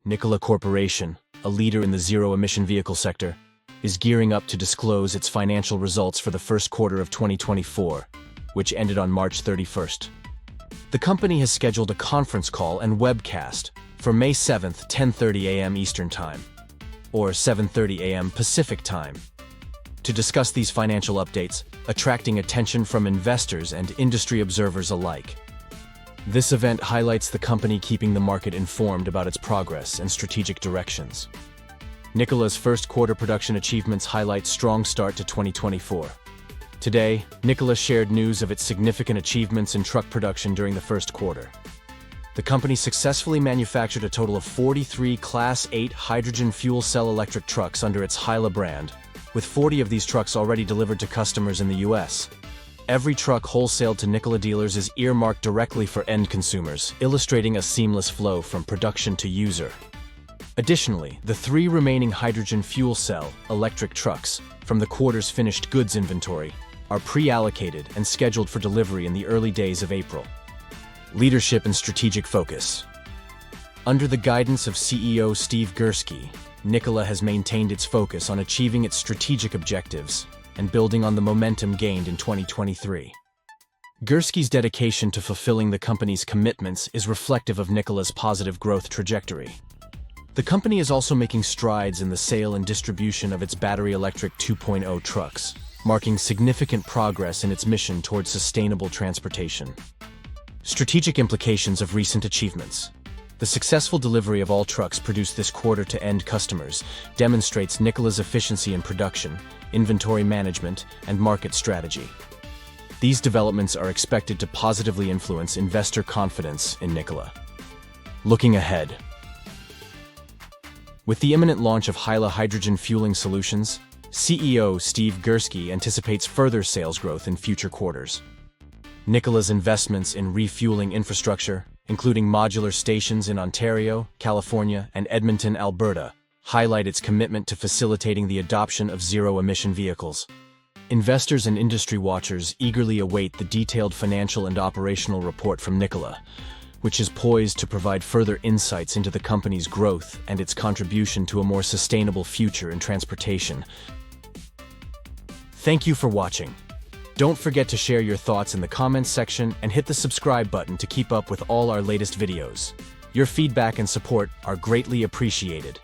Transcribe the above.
Nikola Corporation, a leader in the zero-emission vehicle sector, is gearing up to disclose its financial results for the first quarter of 2024, which ended on March 31st. The company has scheduled a conference call and webcast for May 7th, 10:30 a.m. Eastern Time, or 7:30 a.m. Pacific Time, to discuss these financial updates, attracting attention from investors and industry observers alike. This event highlights the company keeping the market informed about its progress and strategic directions. Nikola's first quarter production achievements highlight strong start to 2024. Today, Nikola shared news of its significant achievements in truck production during the first quarter. The company successfully manufactured a total of 43 Class 8 hydrogen fuel cell electric trucks under its Nikola brand, with 40 of these trucks already delivered to customers in the U.S. Every truck wholesaled to Nikola dealers is earmarked directly for end consumers, illustrating a seamless flow from production to user. Additionally, the 3 remaining hydrogen fuel cell electric trucks from the quarter's finished goods inventory are pre-allocated and scheduled for delivery in the early days of April. Leadership and strategic focus. Under the guidance of CEO Steve Gursky, Nikola has maintained its focus on achieving its strategic objectives and building on the momentum gained in 2023. Gursky's dedication to fulfilling the company's commitments is reflective of Nikola's positive growth trajectory. The company is also making strides in the sale and distribution of its battery electric 2.0 trucks, marking significant progress in its mission towards sustainable transportation. Strategic implications of recent achievements. The successful delivery of all trucks produced this quarter to end customers demonstrates Nikola's efficiency in production, inventory management, and market strategy. These developments are expected to positively influence investor confidence in Nikola. Looking ahead. With the imminent launch of Nikola Hydrogen Fueling Solutions, CEO Steve Gursky anticipates further sales growth in future quarters. Nikola's investments in refueling infrastructure, including modular stations in Ontario, California, and Edmonton, Alberta, highlight its commitment to facilitating the adoption of zero-emission vehicles. Investors and industry watchers eagerly await the detailed financial and operational report from Nikola, which is poised to provide further insights into the company's growth and its contribution to a more sustainable future in transportation. Thank you for watching. Don't forget to share your thoughts in the comments section and hit the subscribe button to keep up with all our latest videos. Your feedback and support are greatly appreciated.